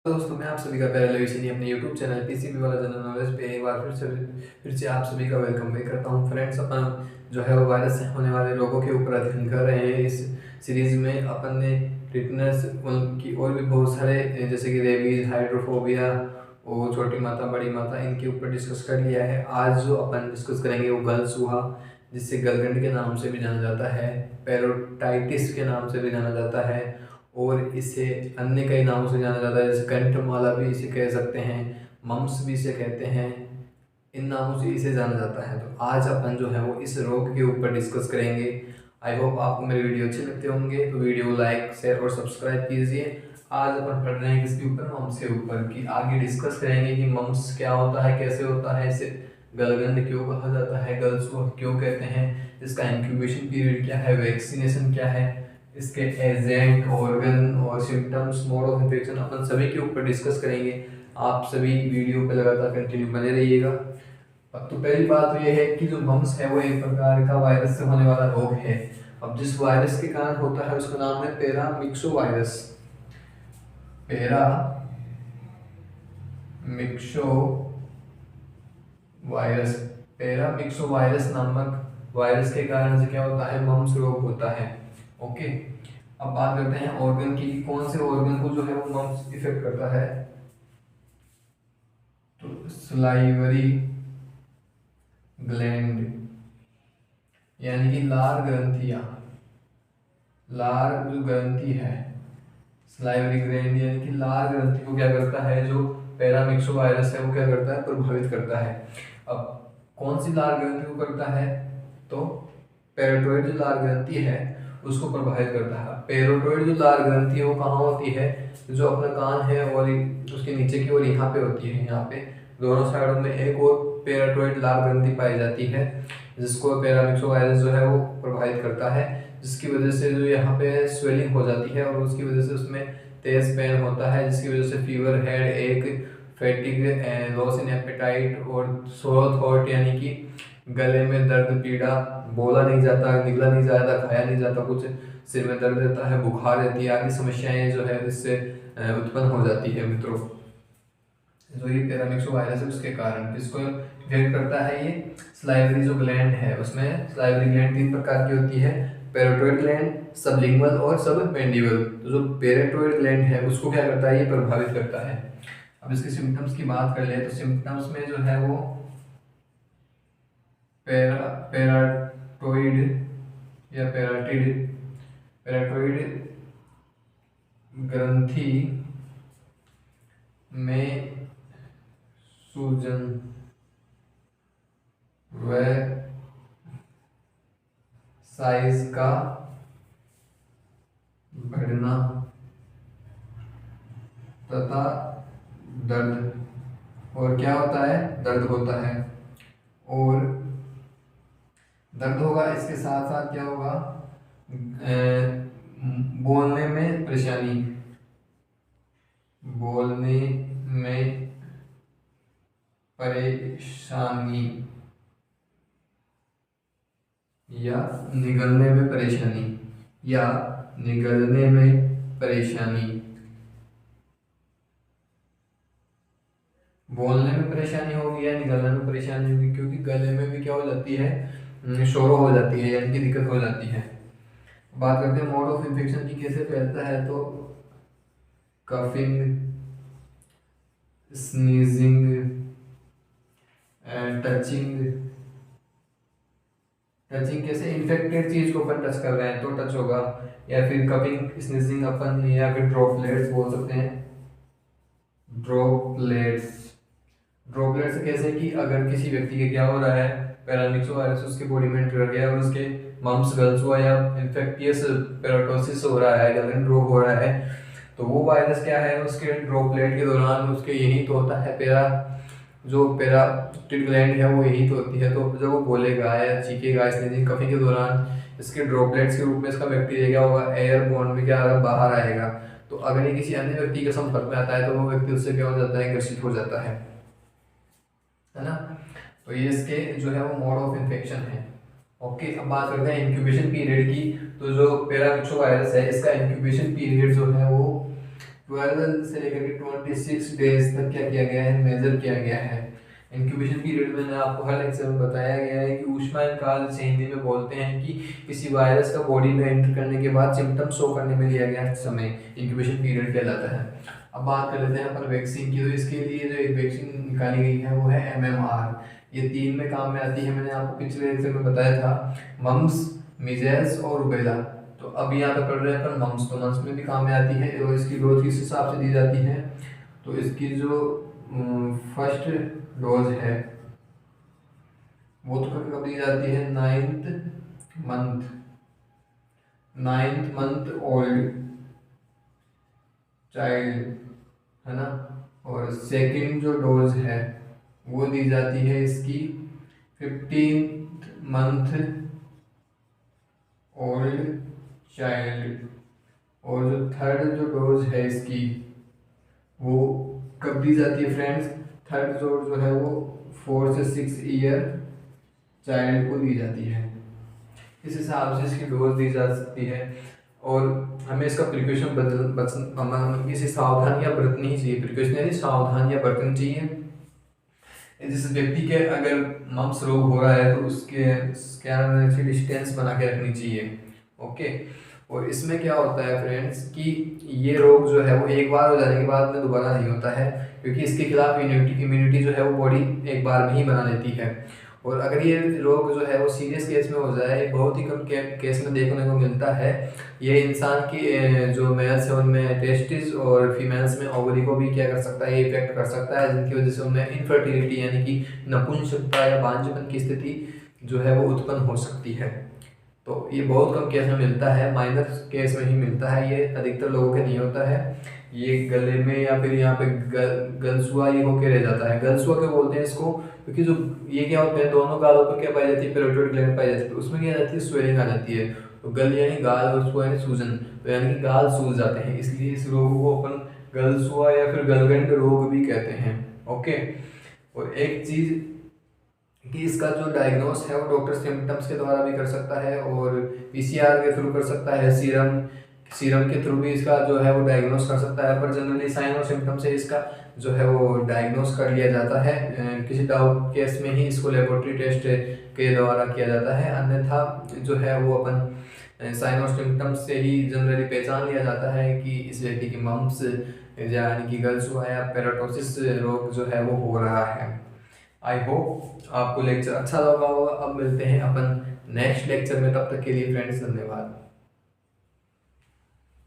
दोस्तों, मैं आप सभी का प्यारा लविशनी अपने यूट्यूब चैनल पीसीबी वाला जनरल नॉलेज पे एक बार फिर से आप सभी का वेलकम बैक करता हूं। फ्रेंड्स, अपन जो है वो वायरस से होने वाले रोगों के ऊपर अध्ययन कर रहे हैं। इस सीरीज में अपन ने टिटनेस उनकी और भी बहुत सारे जैसे कि रेबीज, हाइड्रोफोबिया और छोटी माता बड़ी माता, इनके ऊपर डिस्कस कर लिया है। आज जो अपन डिस्कस करेंगे वो गलसूहा, जिससे गलगंड के नाम से भी जाना जाता है, पेरोटाइटिस के नाम से भी जाना जाता है और इसे अन्य कई नामों से जाना जाता है, जैसे कंठमाला भी इसे कह सकते हैं, मम्स भी इसे कहते हैं। इन नामों से इसे जाना जाता है। तो आज अपन जो है वो इस रोग के ऊपर डिस्कस करेंगे। आई होप आपको मेरे वीडियो अच्छे लगते होंगे, तो वीडियो लाइक, शेयर और सब्सक्राइब कीजिए। आज अपन पढ़ रहे हैं किसके ऊपर, मम्स के ऊपर की। आगे डिस्कस करेंगे कि मम्स क्या होता है, कैसे होता है, इसे गलगंड क्यों कहा जाता है, गलसुआ क्यों कहते हैं, इसका इंक्यूबेशन पीरियड क्या है, वैक्सीनेशन क्या है, इसके एजेंट, ऑर्गन और सिम्टम्स, मोड ऑफ इन्फेक्शन, अपन सभी के ऊपर डिस्कस करेंगे। आप सभी वीडियो पे लगातार कंटिन्यू बने रहिएगा। अब तो पहली बात तो ये है कि जो मम्स है वो एक प्रकार का वायरस से होने वाला रोग है। अब जिस वायरस के कारण होता है उसका नाम है paramyxo virus. Paramyxo virus, paramyxo virus नामक वायरस के कारण से क्या होता है, मम्स रोग होता है। ओके, अब बात करते हैं ऑर्गन की, कौन से ऑर्गन को जो है वो मम्स इफेक्ट करता है। तो सलाइवरी ग्लैंड यानी कि लार ग्रंथियां, लार जो ग्रंथि है, सलाइवरी ग्लैंड यानी कि लार ग्रंथि को क्या करता है, जो पैरामिक्सो वायरस है वो क्या करता है, प्रभावित करता है। अब कौन सी लार ग्रंथि को करता है, तो पैराटोइड जो लार ग्रंथि है उसको प्रभावित करता है। पैराटोइड जो लार ग्रंथि है वो कहाँ होती है, जो अपना कान है और उसके नीचे की ओर यहाँ पे होती है, यहाँ पे दोनों साइडों में एक और पैराटोइड लार ग्रंथि पाई जाती है, जिसको पैरामिक्सो वायरस जो है वो प्रभावित करता है, जिसकी वजह से जो यहाँ पे स्वेलिंग हो जाती है और उसकी वजह से उसमें तेज पेन होता है, जिसकी वजह से फीवर, हेड एक, फैटिग, लॉस इन एपेटाइट और सोर थ्रोट यानी कि गले में दर्द, पीड़ा, बोला नहीं जाता, निगला नहीं जाता, खाया नहीं जाता, कुछ सिर में दर्द रहता है, बुखार रहती है, आदि समस्याएं जो है इससे उत्पन्न हो जाती है। मित्रों, जो ये पैरामिक्सो वायरस है उसके कारण इसको इफेक्ट करता है। ये सलाइवरी जो ग्लैंड है, उसमें सलाइवरी ग्लैंड 3 प्रकार की होती है, पैराटोइड ग्लैंड, सबलिंगुअल और सब मैंडिबल। तो जो पैराटोइड ग्लैंड है उसको क्या करता है, ये प्रभावित करता है। अब इसके सिम्टम्स की बात कर ले तो सिम्टम्स में जो है वो पैराटोइड या पैराटोइड ग्रंथि में सूजन व साइज का बढ़ना तथा दर्द, और क्या होता है, दर्द होता है, और दर्द होगा, इसके साथ साथ क्या होगा, बोलने में परेशानी, बोलने में परेशानी या निगलने में परेशानी, या निगलने में परेशानी। बोलने में परेशानी होगी या निगलने में परेशानी होगी, क्योंकि गले में भी क्या हो जाती है, शोरो हो जाती है, यानी कि दिक्कत हो जाती है। बात करते हैं मोड ऑफ इन्फेक्शन की, कैसे फैलता है, तो कफिंग, स्नीजिंग, टचिंग। टचिंग कैसे, इन्फेक्टेड चीज को अपन टच कर रहे हैं तो टच होगा, या फिर कपिंग, स्नीजिंग अपन, या फिर ड्रॉपलेट्स बोल सकते हैं, ड्रॉपलेट्स। ड्रॉपलेट्स कैसे कि अगर किसी व्यक्ति के क्या हो रहा है, पैरामिक्सो वायरस उसके बॉडी में एंटर कर गया और उसके मम्स, गलसुआ या इन्फेक्टियस पेराटोसिस हो रहा है, गलन रोग हो रहा है, तो वो वायरस क्या है, उसके ड्रॉपलेट के दौरान उसके यही तो होता है, जो पैराटिड ग्लैंड है वो यही तो होती है। तो जब वो बोलेगा या चीखेगा, स्नीजिंग, कफिंग के दौरान इसके ड्रॉपलेट्स के रूप में इसका बैक्टीरिया क्या होगा, एयर बॉन्ड में क्या होगा, बाहर आएगा। तो अगर ये किसी अन्य व्यक्ति के संपर्क में आता है तो वो व्यक्ति उससे क्या हो जाता है, ग्रसित हो जाता है ना। तो ये इसके जो है वो मोड ऑफ इन्फेक्शन है। ओके, अब बात करते हैं इंक्यूबेशन पीरियड की। तो जो पैरामिक्सो वायरस है इसका इंक्यूबेशन पीरियड जो है वो 12 से लेकर के 26 डेज तक क्या किया गया है, मेजर किया गया है। इंक्यूबेशन पीरियड मैंने आपको हर लेक्चर में बताया गया है कि ऊष्मायन काल से हिंदी में बोलते हैं कि किसी वायरस का बॉडी में एंटर करने के बाद सिम्टम शो करने में लिया गया समय इंक्यूबेशन पीरियड कहलाता है। अब बात कर लेते हैं अपन वैक्सीन की। तो इसके लिए जो एक वैक्सीन निकाली गई है वो है MMR। ये 3 में काम में आती है, मैंने आपको पिछले लेक्चर में बताया था, मम्स, मिजेल्स और रुबेला। तो अब यहाँ पे पढ़ रहे हैं अपन मम्स। तो मम्स में भी काम में आती है और इसकी डोज किस हिसाब से दी जाती है, तो इसकी जो फर्स्ट डोज है वो तो कब दी जाती है, 9th मंथ ओल्ड चाइल्ड, है ना। और सेकंड जो डोज है वो दी जाती है इसकी 15th मंथ ओल्ड चाइल्ड। और जो थर्ड जो डोज है इसकी वो कब दी जाती है फ्रेंड्स, थर्ड डोज जो है वो 4 से 6 ईयर चाइल्ड को दी जाती है। इस हिसाब से इसकी डोज दी जा सकती है। और हमें इसका प्रिकॉशन इसी सावधानियां बरतनी ही चाहिए। प्रिकॉशन यानी सावधानियां बरतनी चाहिए। जिस व्यक्ति के अगर मम्स रोग हो रहा है तो उसके क्या डिस्टेंस बना के रखनी चाहिए। ओके। और इसमें क्या होता है फ्रेंड्स कि ये रोग जो है वो एक बार हो जाने के बाद में दोबारा नहीं होता है, क्योंकि इसके खिलाफ इम्यूनिटी जो है वो बॉडी एक बार में ही बना लेती है। और अगर ये रोग जो है वो सीरियस केस में हो जाए, बहुत ही कम केस में देखने को मिलता है, ये इंसान की जो मेल्स है उनमें टेस्टिस और फीमेल्स में ओवरी को भी क्या कर सकता है, ये इफेक्ट कर सकता है, जिनकी वजह से उनमें इनफर्टिलिटी यानी कि नपुंसकता या बांझपन की स्थिति जो है वो उत्पन्न हो सकती है। तो ये बहुत कम केस में मिलता है, माइनर केस में ही मिलता है, ये अधिकतर लोगों के नहीं होता है। ये गले में या फिर यहाँ पे गलसुआ ये होके रह जाता है। गलसुआ क्यों बोलते हैं इसको, क्योंकि जो ये क्या होता है, दोनों गालों पर क्या पाई जाती है, पैराटाइड ग्लैंड पाई जाती है, तो उसमें क्या जाती है, स्वेलिंग आ जाती है। तो गल यानी गाल और सुआ यानी सूजन, तो यानी कि गाल सूज जाते हैं, इसलिए इस रोग को अपन गलसुआ या फिर गलगंड रोग भी कहते हैं। ओके। और एक चीज कि इसका जो डायग्नोस है वो डॉक्टर सिम्टम्स के द्वारा भी कर सकता है और PCR के थ्रू कर सकता है, सीरम के थ्रू भी इसका जो है वो डायग्नोस कर सकता है। पर जनरली साइन और सिम्टम से इसका जो है वो डायग्नोस कर लिया जाता है। किसी डाउट केस में ही इसको लेबोरेटरी टेस्ट के द्वारा किया जाता है, अन्यथा जो है वो अपन साइन और सिम्टम्स से ही जनरली पहचान लिया जाता है कि इस व्यक्ति की मम्स यानी कि गलसुआ या पेराटोसिस रोग जो है वो हो रहा है। आई होप आपको लेक्चर अच्छा लगा होगा। अब मिलते हैं अपन नेक्स्ट लेक्चर में, तब तक के लिए फ्रेंड्स धन्यवाद।